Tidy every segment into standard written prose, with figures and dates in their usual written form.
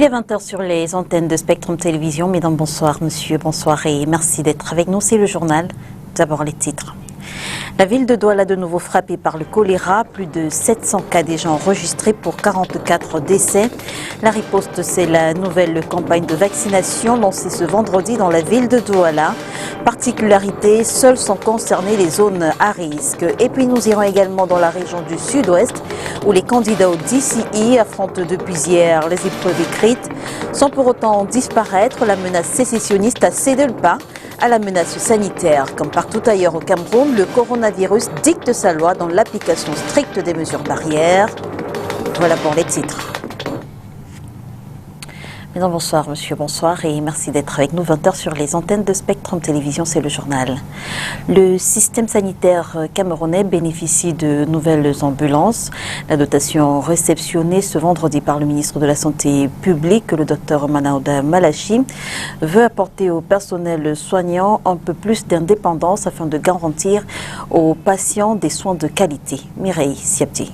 Il est 20h sur les antennes de Spectrum Télévision. Mesdames, bonsoir, monsieur, bonsoir et merci d'être avec nous. C'est le journal. D'abord les titres. La ville de Douala de nouveau frappée par le choléra. Plus de 700 cas déjà enregistrés pour 44 décès. La riposte, c'est la nouvelle campagne de vaccination lancée ce vendredi dans la ville de Douala. Particularité, seules sont concernées les zones à risque. Et puis nous irons également dans la région du sud-ouest où les candidats au DCI affrontent depuis hier les épreuves écrites. Sans pour autant disparaître, la menace sécessionniste a cédé le pas à la menace sanitaire. Comme partout ailleurs au Cameroun, le coronavirus dicte sa loi dans l'application stricte des mesures barrières. Voilà pour les titres. Mesdames, bonsoir, monsieur, bonsoir et merci d'être avec nous. 20h sur les antennes de Spectrum Télévision, c'est le journal. Le système sanitaire camerounais bénéficie de nouvelles ambulances. La dotation réceptionnée ce vendredi par le ministre de la Santé publique, le docteur Manaouda Malachi, veut apporter au personnel soignant un peu plus d'indépendance afin de garantir aux patients des soins de qualité. Mireille Siapti.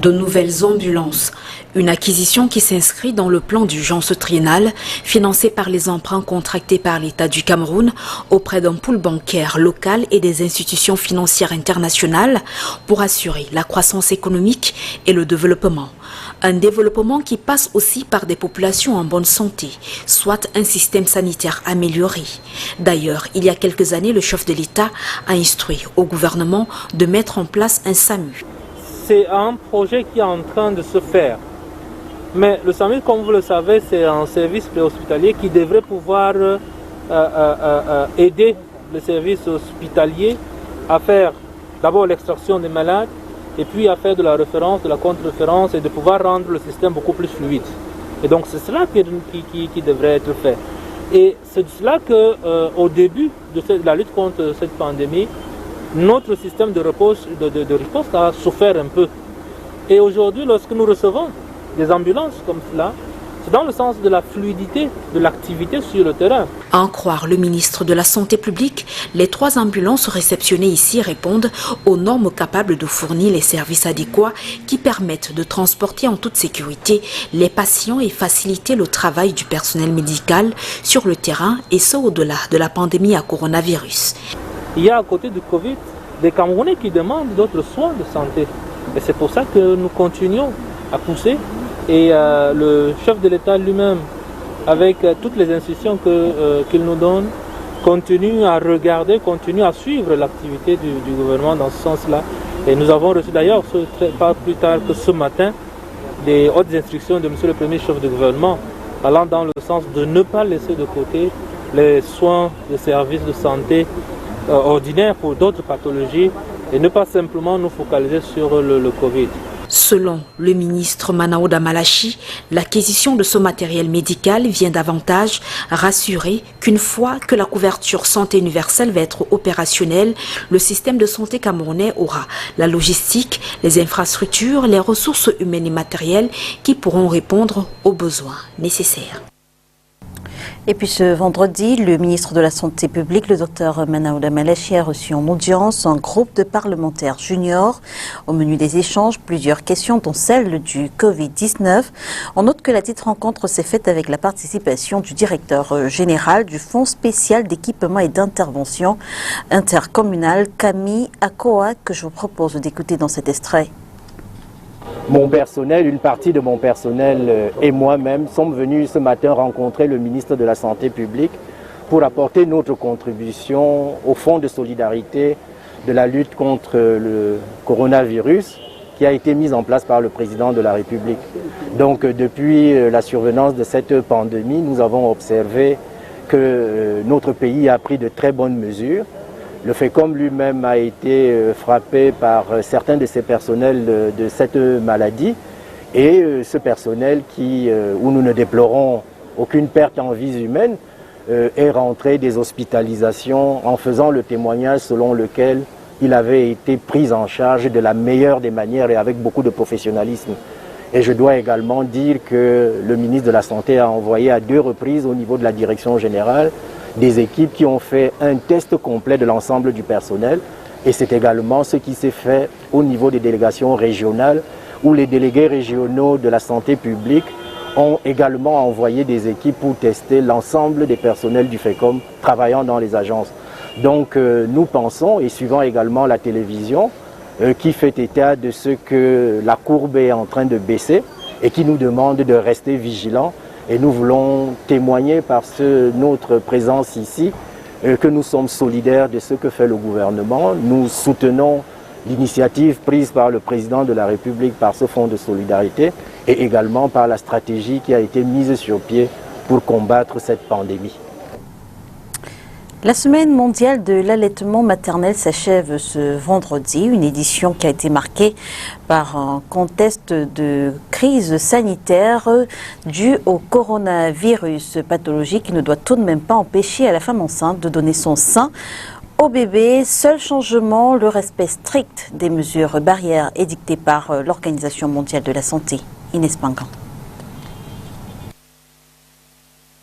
De nouvelles ambulances, une acquisition qui s'inscrit dans le plan d'urgence triennal financé par les emprunts contractés par l'État du Cameroun auprès d'un pool bancaire local et des institutions financières internationales pour assurer la croissance économique et le développement. Un développement qui passe aussi par des populations en bonne santé, soit un système sanitaire amélioré. D'ailleurs, il y a quelques années, le chef de l'État a instruit au gouvernement de mettre en place un SAMU. C'est un projet qui est en train de se faire. Mais le SAMU, comme vous le savez, c'est un service préhospitalier qui devrait pouvoir aider le service hospitalier à faire d'abord l'extraction des malades et puis à faire de la référence, de la contre-référence et de pouvoir rendre le système beaucoup plus fluide. Et donc c'est cela qui devrait être fait. Et c'est cela qu'au début de la lutte contre cette pandémie, notre système de riposte a souffert un peu. Et aujourd'hui, lorsque nous recevons des ambulances comme cela, c'est dans le sens de la fluidité de l'activité sur le terrain. À en croire le ministre de la Santé publique, les 3 ambulances réceptionnées ici répondent aux normes capables de fournir les services adéquats qui permettent de transporter en toute sécurité les patients et faciliter le travail du personnel médical sur le terrain et ce au-delà de la pandémie à coronavirus. Il y a à côté du Covid des Camerounais qui demandent d'autres soins de santé. Et c'est pour ça que nous continuons à pousser. Et le chef de l'État lui-même, avec toutes les institutions qu'il nous donne, continue à regarder, continue à suivre l'activité du gouvernement dans ce sens-là. Et nous avons reçu d'ailleurs, pas plus tard que ce matin, des hautes instructions de M. le Premier chef de gouvernement, allant dans le sens de ne pas laisser de côté les soins de services de santé ordinaires pour d'autres pathologies et ne pas simplement nous focaliser sur le Covid. Selon le ministre Manaouda Malachi, l'acquisition de ce matériel médical vient davantage rassurer qu'une fois que la couverture santé universelle va être opérationnelle, le système de santé camerounais aura la logistique, les infrastructures, les ressources humaines et matérielles qui pourront répondre aux besoins nécessaires. Et puis ce vendredi, le ministre de la Santé publique, le docteur Manaouda Malachi, a reçu en audience un groupe de parlementaires juniors. Au menu des échanges, plusieurs questions, dont celle du Covid-19. On note que la dite rencontre s'est faite avec la participation du directeur général du Fonds spécial d'équipement et d'intervention intercommunale, Camille Akoa, que je vous propose d'écouter dans cet extrait. Mon personnel, une partie de mon personnel et moi-même sommes venus ce matin rencontrer le ministre de la Santé publique pour apporter notre contribution au fonds de solidarité de la lutte contre le coronavirus qui a été mis en place par le président de la République. Donc depuis la survenance de cette pandémie, nous avons observé que notre pays a pris de très bonnes mesures. Le FECOM lui-même a été frappé par certains de ses personnels de cette maladie et ce personnel où nous ne déplorons aucune perte en vies humaines est rentré des hospitalisations en faisant le témoignage selon lequel il avait été pris en charge de la meilleure des manières et avec beaucoup de professionnalisme. Et je dois également dire que le ministre de la Santé a envoyé à 2 reprises au niveau de la direction générale des équipes qui ont fait un test complet de l'ensemble du personnel et c'est également ce qui s'est fait au niveau des délégations régionales où les délégués régionaux de la santé publique ont également envoyé des équipes pour tester l'ensemble des personnels du FECOM travaillant dans les agences. Donc nous pensons, et suivant également la télévision, qui fait état de ce que la courbe est en train de baisser et qui nous demande de rester vigilants. Et nous voulons témoigner par notre présence ici que nous sommes solidaires de ce que fait le gouvernement. Nous soutenons l'initiative prise par le président de la République par ce fonds de solidarité et également par la stratégie qui a été mise sur pied pour combattre cette pandémie. La semaine mondiale de l'allaitement maternel s'achève ce vendredi, une édition qui a été marquée par un contexte de crise sanitaire due au coronavirus, pathologie qui ne doit tout de même pas empêcher à la femme enceinte de donner son sein au bébé. Seul changement, le respect strict des mesures barrières édictées par l'Organisation mondiale de la santé. Inès Pangan.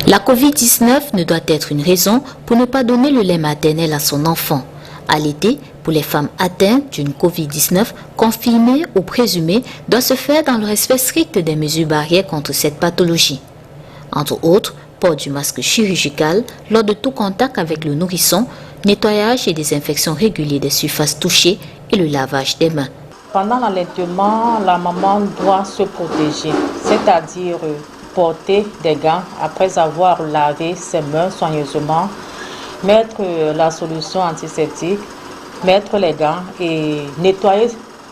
La Covid-19 ne doit être une raison pour ne pas donner le lait maternel à son enfant. Allaiter, pour les femmes atteintes d'une Covid-19 confirmée ou présumée, doit se faire dans le respect strict des mesures barrières contre cette pathologie. Entre autres, port du masque chirurgical lors de tout contact avec le nourrisson, nettoyage et désinfection réguliers des surfaces touchées et le lavage des mains. Pendant l'allaitement, la maman doit se protéger, c'est-à-dire porter des gants après avoir lavé ses mains soigneusement, mettre la solution antiseptique, mettre les gants et nettoyer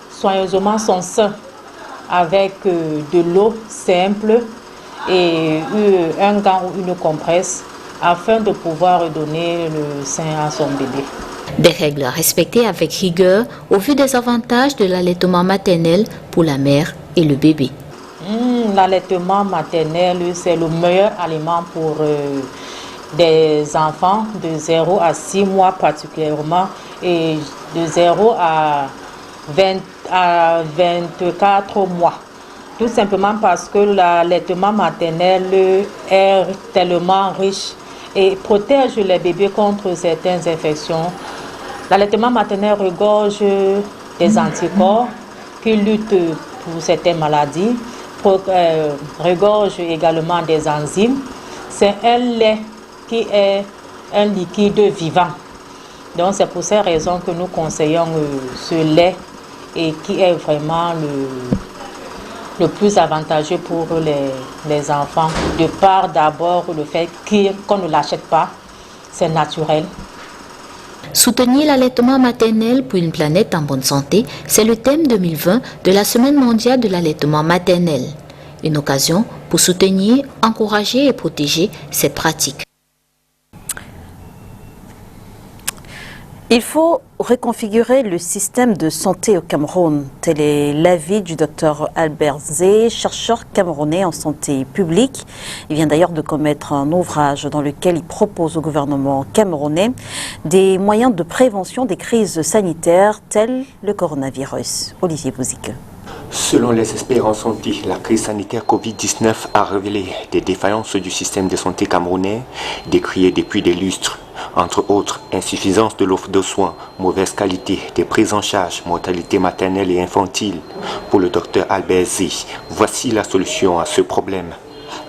soigneusement son sein avec de l'eau simple et un gant ou une compresse afin de pouvoir donner le sein à son bébé. Des règles à respecter avec rigueur au vu des avantages de l'allaitement maternel pour la mère et le bébé. L'allaitement maternel, c'est le meilleur aliment pour des enfants de 0 à 6 mois particulièrement et de 0 à 24 mois. Tout simplement parce que l'allaitement maternel est tellement riche et protège les bébés contre certaines infections. L'allaitement maternel regorge des anticorps qui luttent pour certaines maladies, regorge également des enzymes. C'est un lait qui est un liquide vivant. Donc c'est pour ces raisons que nous conseillons ce lait et qui est vraiment le plus avantageux pour les enfants. De part d'abord le fait qu'on ne l'achète pas, c'est naturel. Soutenir l'allaitement maternel pour une planète en bonne santé, c'est le thème 2020 de la Semaine mondiale de l'allaitement maternel. Une occasion pour soutenir, encourager et protéger cette pratique. Il faut reconfigurer le système de santé au Cameroun. Tel est l'avis du Dr Albert Zé, chercheur camerounais en santé publique. Il vient d'ailleurs de commettre un ouvrage dans lequel il propose au gouvernement camerounais des moyens de prévention des crises sanitaires telles le coronavirus. Olivier Bouzique. Selon les experts en santé, la crise sanitaire Covid-19 a révélé des défaillances du système de santé camerounais, décriées depuis des lustres. Entre autres, insuffisance de l'offre de soins, mauvaise qualité des prises en charge, mortalité maternelle et infantile. Pour le docteur Albert Zé, voici la solution à ce problème.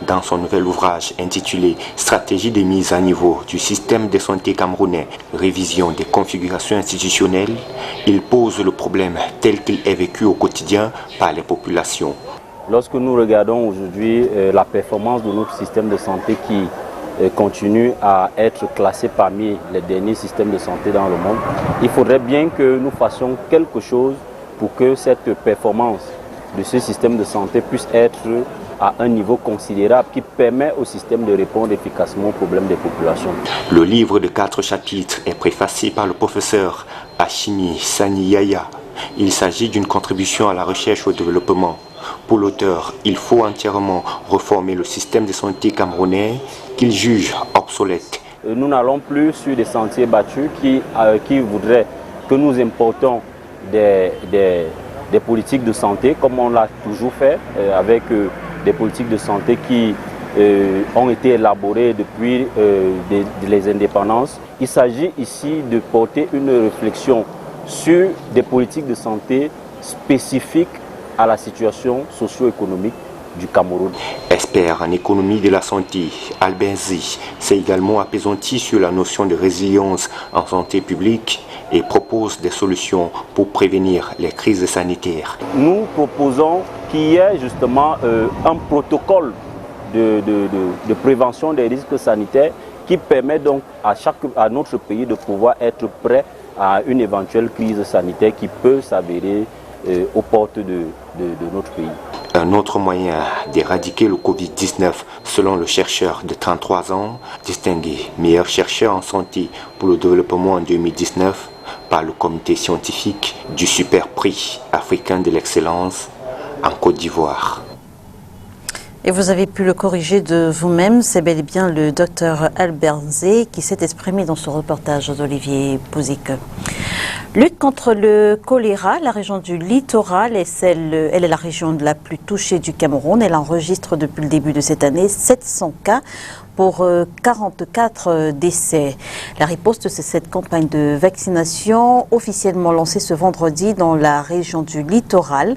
Dans son nouvel ouvrage intitulé « Stratégie de mise à niveau du système de santé camerounais, révision des configurations institutionnelles », il pose le problème tel qu'il est vécu au quotidien par les populations. Lorsque nous regardons aujourd'hui la performance de notre système de santé qui continue à être classé parmi les derniers systèmes de santé dans le monde, il faudrait bien que nous fassions quelque chose pour que cette performance de ce système de santé puisse être à un niveau considérable qui permet au système de répondre efficacement aux problèmes des populations. Le livre de 4 chapitres est préfacé par le professeur Hachimi Sani-Yaya. Il s'agit d'une contribution à la recherche et au développement. Pour l'auteur, il faut entièrement reformer le système de santé camerounais qu'il juge obsolète. Nous n'allons plus sur des sentiers battus qui voudraient que nous importons des politiques de santé comme on l'a toujours fait avec des politiques de santé qui ont été élaborées depuis les indépendances. Il s'agit ici de porter une réflexion sur des politiques de santé spécifiques à la situation socio-économique du Cameroun. Expert en économie de la santé, Albert Zi s'est également appesanti sur la notion de résilience en santé publique et propose des solutions pour prévenir les crises sanitaires. Nous proposons qu'il y ait justement un protocole de prévention des risques sanitaires qui permet donc à notre pays de pouvoir être prêt à une éventuelle crise sanitaire qui peut s'avérer aux portes de notre pays. Un autre moyen d'éradiquer le Covid-19, selon le chercheur de 33 ans, distingué meilleur chercheur en santé pour le développement en 2019 par le comité scientifique du Super Prix africain de l'excellence en Côte d'Ivoire. Et vous avez pu le corriger de vous-même, c'est bel et bien le docteur Albert Zé qui s'est exprimé dans ce reportage d'Olivier Pouzic. Lutte contre le choléra, la région du littoral elle est la région la plus touchée du Cameroun. Elle enregistre depuis le début de cette année 700 cas pour 44 décès. La riposte, c'est cette campagne de vaccination officiellement lancée ce vendredi dans la région du littoral.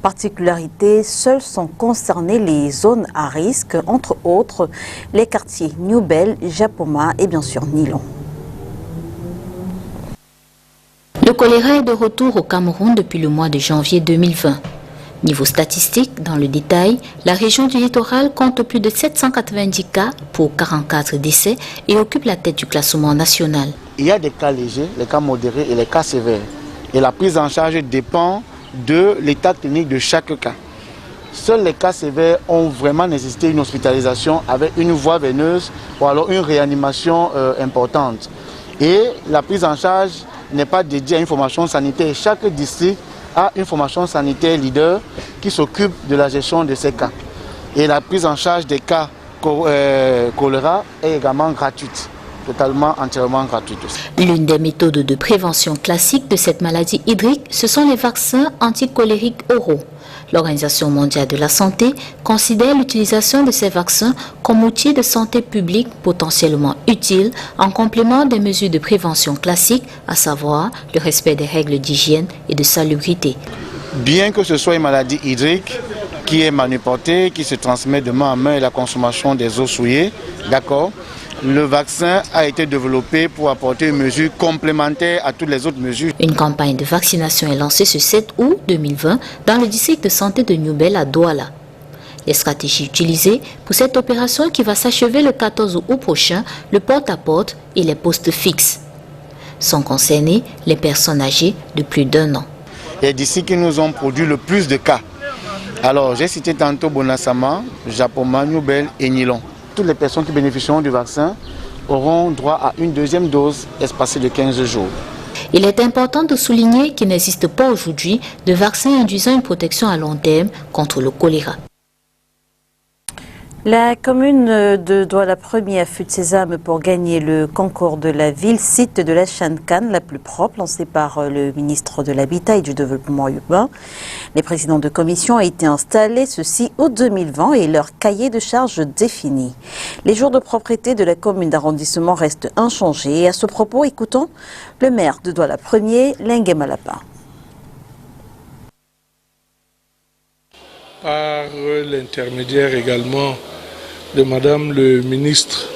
Particularité, seules sont concernées les zones à risque, entre autres les quartiers Newbel, Japoma et bien sûr Nilon. Le choléra est de retour au Cameroun depuis le mois de janvier 2020. Niveau statistique, dans le détail, la région du littoral compte plus de 790 cas pour 44 décès et occupe la tête du classement national. Il y a des cas légers, les cas modérés et les cas sévères. Et la prise en charge dépend de l'état clinique de chaque cas. Seuls les cas sévères ont vraiment nécessité une hospitalisation avec une voie veineuse ou alors une réanimation importante. Et la prise en charge n'est pas dédiée à une formation sanitaire. Chaque district a une formation sanitaire leader qui s'occupe de la gestion de ces cas. Et la prise en charge des cas choléra est également gratuite, totalement, entièrement gratuite aussi. L'une des méthodes de prévention classique de cette maladie hydrique, ce sont les vaccins anticolériques oraux. L'Organisation mondiale de la santé considère l'utilisation de ces vaccins comme outil de santé publique potentiellement utile en complément des mesures de prévention classiques, à savoir le respect des règles d'hygiène et de salubrité. Bien que ce soit une maladie hydrique qui est manuportée, qui se transmet de main en main et la consommation des eaux souillées, d'accord, le vaccin a été développé pour apporter une mesure complémentaire à toutes les autres mesures. Une campagne de vaccination est lancée ce 7 août 2020 dans le district de santé de Newbel à Douala. Les stratégies utilisées pour cette opération qui va s'achever le 14 août prochain, le porte-à-porte et les postes fixes. Sont concernées les personnes âgées de plus d'1 an. Et d'ici qui nous ont produit le plus de cas. Alors j'ai cité tantôt Bonasama, Japoma, Newbel et Nilon. Toutes les personnes qui bénéficieront du vaccin auront droit à une deuxième dose espacée de 15 jours. Il est important de souligner qu'il n'existe pas aujourd'hui de vaccin induisant une protection à long terme contre le choléra. La commune de Douala-Premier a fut de ses âmes pour gagner le concours de la ville site de la Chancan la plus propre, lancé par le ministre de l'Habitat et du Développement urbain. Les présidents de commission ont été installés ce 6 août 2020 et leur cahier de charges défini. Les jours de propreté de la commune d'arrondissement restent inchangés. Et à ce propos, écoutons le maire de Douala-Premier, Lengue Malapa. Par l'intermédiaire également de Madame le ministre,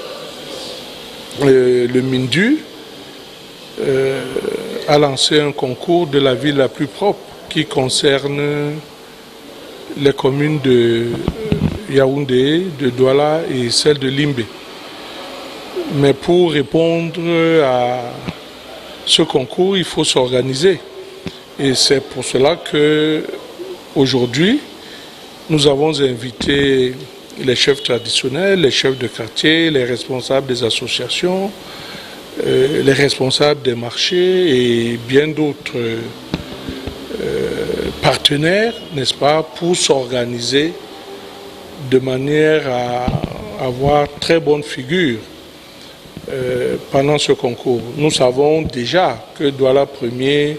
le MINDU, a lancé un concours de la ville la plus propre qui concerne les communes de Yaoundé, de Douala et celle de Limbe. Mais pour répondre à ce concours, il faut s'organiser. Et c'est pour cela que aujourd'hui, nous avons invité les chefs traditionnels, les chefs de quartier, les responsables des associations, les responsables des marchés et bien d'autres partenaires, n'est-ce pas, pour s'organiser de manière à avoir très bonne figure pendant ce concours. Nous savons déjà que Douala Premier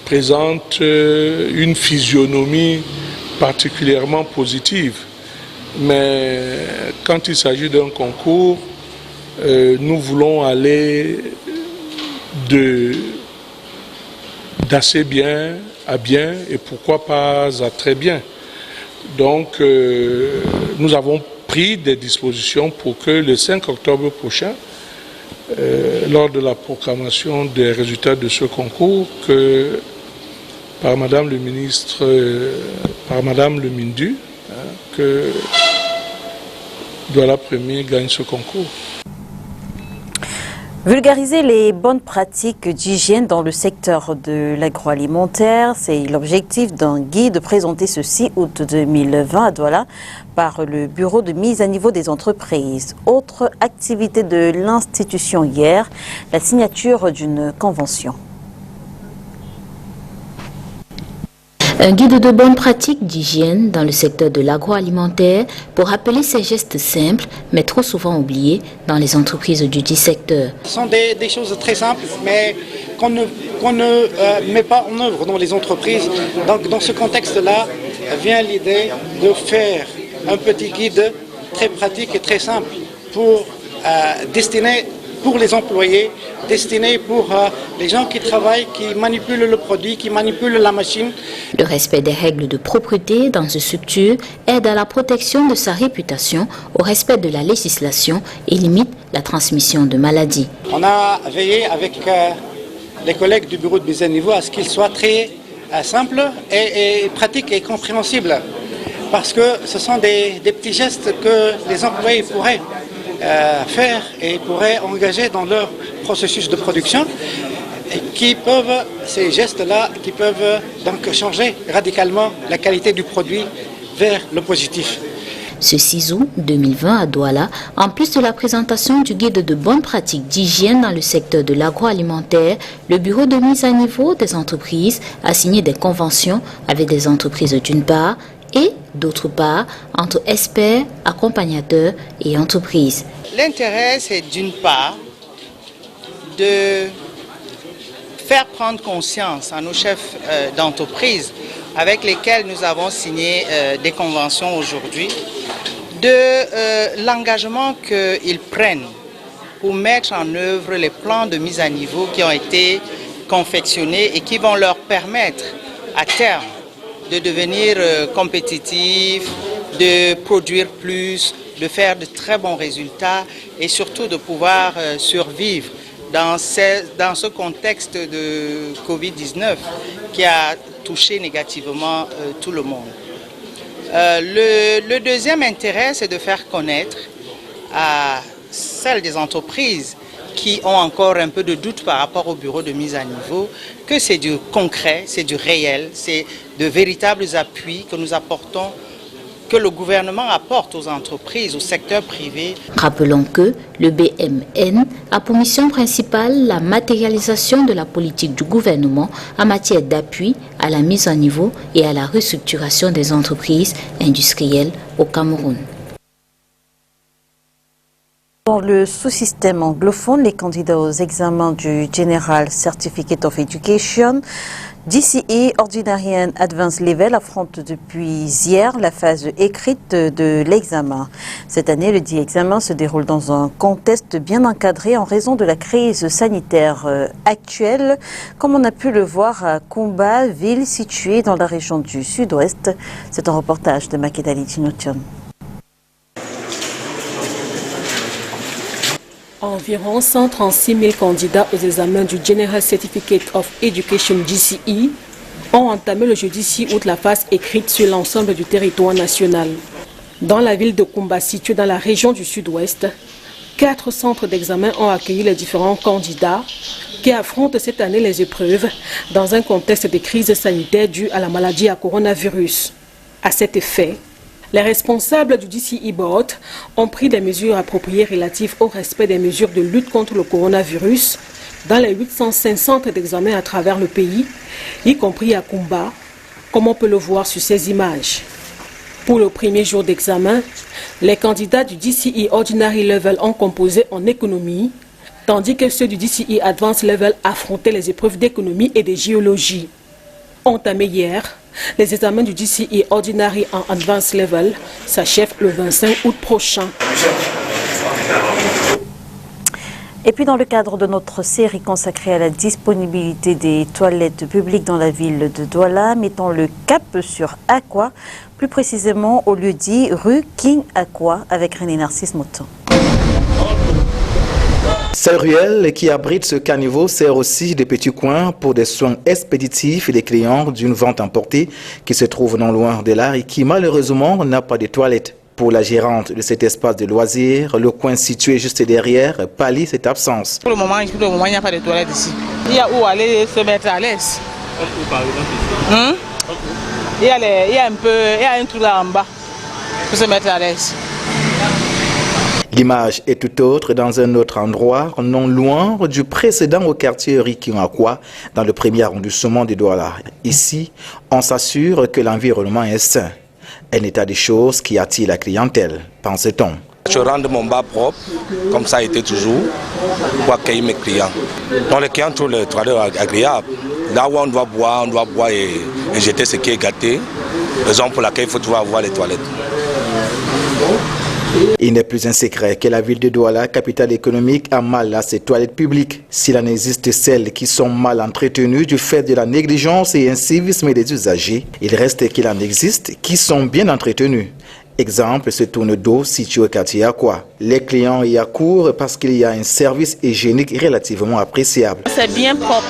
présente une physionomie particulièrement positive. Mais quand il s'agit d'un concours, nous voulons aller d'assez bien à bien et pourquoi pas à très bien. Donc, nous avons pris des dispositions pour que le 5 octobre prochain, lors de la proclamation des résultats de ce concours, que par Madame le ministre, par Madame le Mindu, que Douala Premier gagne ce concours. Vulgariser les bonnes pratiques d'hygiène dans le secteur de l'agroalimentaire, c'est l'objectif d'un guide présenté ce 6 août 2020 à Douala par le Bureau de mise à niveau des entreprises. Autre activité de l'institution hier, la signature d'une convention. Un guide de bonnes pratiques d'hygiène dans le secteur de l'agroalimentaire pour rappeler ces gestes simples, mais trop souvent oubliés dans les entreprises du dit secteur. Ce sont des choses très simples, mais qu'on ne met pas en œuvre dans les entreprises. Donc dans ce contexte-là, vient l'idée de faire un petit guide très pratique et très simple pour destiné pour les employés, destiné pour les gens qui travaillent, qui manipulent le produit, qui manipulent la machine. Le respect des règles de propreté dans une structure aide à la protection de sa réputation, au respect de la législation et limite la transmission de maladies. On a veillé avec les collègues du bureau de mise à niveau à ce qu'il soit très simple et pratique et compréhensible. Parce que ce sont des petits gestes que les employés pourraient faire et pourraient engager dans leur processus de production et ces gestes-là qui peuvent donc changer radicalement la qualité du produit vers le positif. Ce 6 août 2020 à Douala, en plus de la présentation du guide de bonnes pratiques d'hygiène dans le secteur de l'agroalimentaire, le bureau de mise à niveau des entreprises a signé des conventions avec des entreprises d'une part et d'autre part entre experts, accompagnateurs et entreprises. L'intérêt, c'est d'une part de faire prendre conscience à nos chefs d'entreprise avec lesquels nous avons signé des conventions aujourd'hui de l'engagement qu'ils prennent pour mettre en œuvre les plans de mise à niveau qui ont été confectionnés et qui vont leur permettre à terme de devenir compétitifs, de produire plus, de faire de très bons résultats et surtout de pouvoir survivre dans ce contexte de Covid-19 qui a touché négativement tout le monde. Le deuxième intérêt, c'est de faire connaître à celles des entreprises qui ont encore un peu de doute par rapport au bureau de mise à niveau, que c'est du concret, c'est du réel, c'est de véritables appuis que nous apportons, que le gouvernement apporte aux entreprises, au secteur privé. Rappelons que le BMN a pour mission principale la matérialisation de la politique du gouvernement en matière d'appui à la mise à niveau et à la restructuration des entreprises industrielles au Cameroun. Dans le sous-système anglophone, les candidats aux examens du General Certificate of Education, DCE Ordinary and Advanced Level affrontent depuis hier la phase écrite de l'examen. Cette année, le dit examen se déroule dans un contexte bien encadré en raison de la crise sanitaire actuelle, comme on a pu le voir à Kumba, ville située dans la région du sud-ouest. C'est un reportage de Makedali Tinotion. Environ 136 000 candidats aux examens du General Certificate of Education GCE ont entamé le jeudi 6 août la phase écrite sur l'ensemble du territoire national. Dans la ville de Kumba, située dans la région du sud-ouest, 4 centres d'examen ont accueilli les différents candidats qui affrontent cette année les épreuves dans un contexte de crise sanitaire due à la maladie à coronavirus. À cet effet, les responsables du DCE Board ont pris des mesures appropriées relatives au respect des mesures de lutte contre le coronavirus dans les 805 centres d'examen à travers le pays, y compris à Kumba, comme on peut le voir sur ces images. Pour le premier jour d'examen, les candidats du DCE Ordinary Level ont composé en économie, tandis que ceux du DCE Advanced Level affrontaient les épreuves d'économie et de géologie. Entamés hier, les examens du DCE Ordinary en Advanced Level s'achèvent le 25 août prochain. Et puis dans le cadre de notre série consacrée à la disponibilité des toilettes publiques dans la ville de Douala, mettons le cap sur Aqua, plus précisément au lieu dit rue King Aqua avec René Narcisse Mouton. Cette ruelle qui abrite ce caniveau sert aussi de petit coin pour des soins expéditifs et des clients d'une vente emportée qui se trouve non loin de là et qui malheureusement n'a pas de toilettes. Pour la gérante de cet espace de loisirs, le coin situé juste derrière pallie cette absence. Pour le moment, il n'y a pas de toilettes ici. Il y a où aller se mettre à l'aise. Il y a un trou là en bas pour se mettre à l'aise. L'image est tout autre dans un autre endroit, non loin du précédent au quartier Rikinakwa, dans le premier arrondissement de Douala. Ici, on s'assure que l'environnement est sain. Un état des choses qui attire la clientèle, pense-t-on. Je rends mon bar propre, comme ça a été toujours, pour accueillir mes clients. Donc les clients trouvent le toilette agréable. Là où on doit boire et jeter ce qui est gâté. Raison pour laquelle il faut toujours avoir les toilettes. Il n'est plus un secret que la ville de Douala, capitale économique, a mal à ses toilettes publiques. S'il en existe celles qui sont mal entretenues du fait de la négligence et incivisme des usagers, il reste qu'il en existe qui sont bien entretenues. Exemple, ce tourne d'eau situé au quartier Aqua. Les clients y accourent parce qu'il y a un service hygiénique relativement appréciable. C'est bien propre,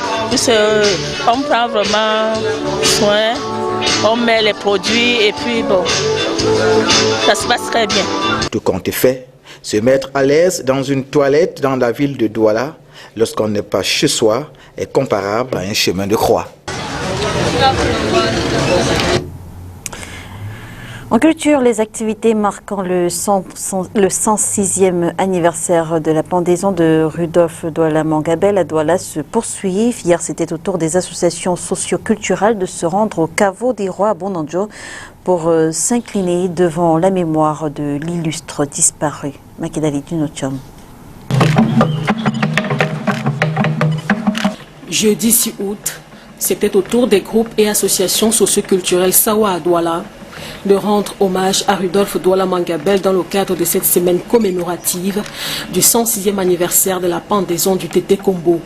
on prend vraiment soin, on met les produits et puis bon, ça se passe très bien. Tout compte est fait, se mettre à l'aise dans une toilette dans la ville de Douala lorsqu'on n'est pas chez soi est comparable à un chemin de croix. En culture, les activités marquant le 106e anniversaire de la pendaison de Rudolf Douala Mangabel à Douala se poursuivent. Hier, c'était au tour des associations socio-culturelles de se rendre au caveau des rois à Bonanjo pour s'incliner devant la mémoire de l'illustre disparu. Makedali Dunotium. Jeudi 6 août, c'était au tour des groupes et associations socio-culturelles Sawa à Douala de rendre hommage à Rudolf Douala Mangabel dans le cadre de cette semaine commémorative du 106e anniversaire de la pendaison du Tété Kombo.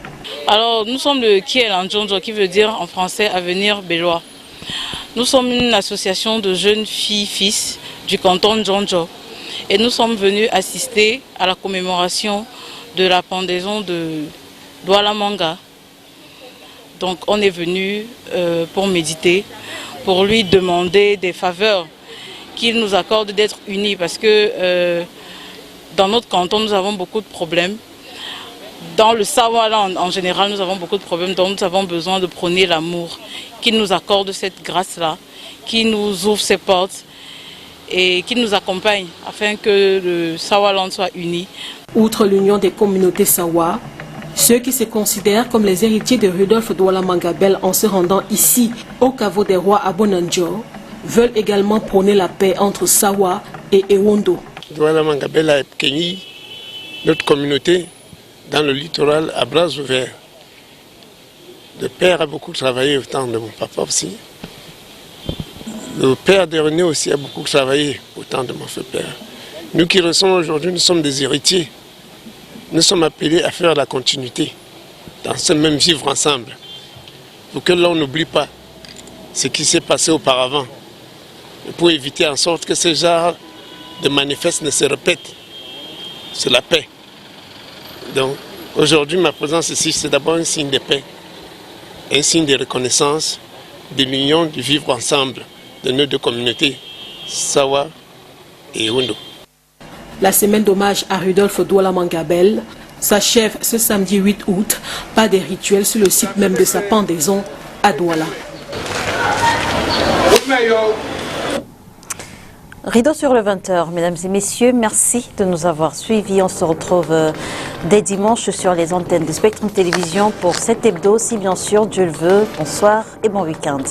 Alors nous sommes le Kiel-Njonjo, qui veut dire en français avenir bélois. Nous sommes une association de jeunes filles-fils du canton Njonjo et nous sommes venus assister à la commémoration de la pendaison de Douala Manga. Donc on est venu pour méditer, pour lui demander des faveurs qu'il nous accorde d'être unis parce que dans notre canton nous avons beaucoup de problèmes. Dans le Sawaland en général nous avons beaucoup de problèmes, donc nous avons besoin de prôner l'amour, qu'il nous accorde cette grâce-là, qu'il nous ouvre ses portes et qu'il nous accompagne afin que le Sawaland soit uni. Outre l'union des communautés Sawa, ceux qui se considèrent comme les héritiers de Rudolf Douala Mangabel en se rendant ici, au caveau des rois à Bonanjo, veulent également prôner la paix entre Sawa et Ewondo. Douala Mangabel a accueilli notre communauté dans le littoral à bras ouverts. Le père a beaucoup travaillé au temps de mon papa aussi. Le père de René aussi a beaucoup travaillé au temps de mon père. Nous qui restons aujourd'hui, nous sommes des héritiers. Nous sommes appelés à faire la continuité, dans ce même vivre ensemble, pour que l'on n'oublie pas ce qui s'est passé auparavant, et pour éviter en sorte que ce genre de manifeste ne se répète. C'est la paix. Donc aujourd'hui, ma présence ici, c'est d'abord un signe de paix, un signe de reconnaissance, de l'union, du vivre ensemble de nos deux communautés, Sawa et Ewondo. La semaine d'hommage à Rudolf Douala Mangabel s'achève ce samedi 8 août par des rituels sur le site même de sa pendaison à Douala. Rideau sur le 20h, mesdames et messieurs, merci de nous avoir suivis. On se retrouve dès dimanche sur les antennes de Spectrum Télévision pour cet hebdo, si bien sûr Dieu le veut. Bonsoir et bon week-end.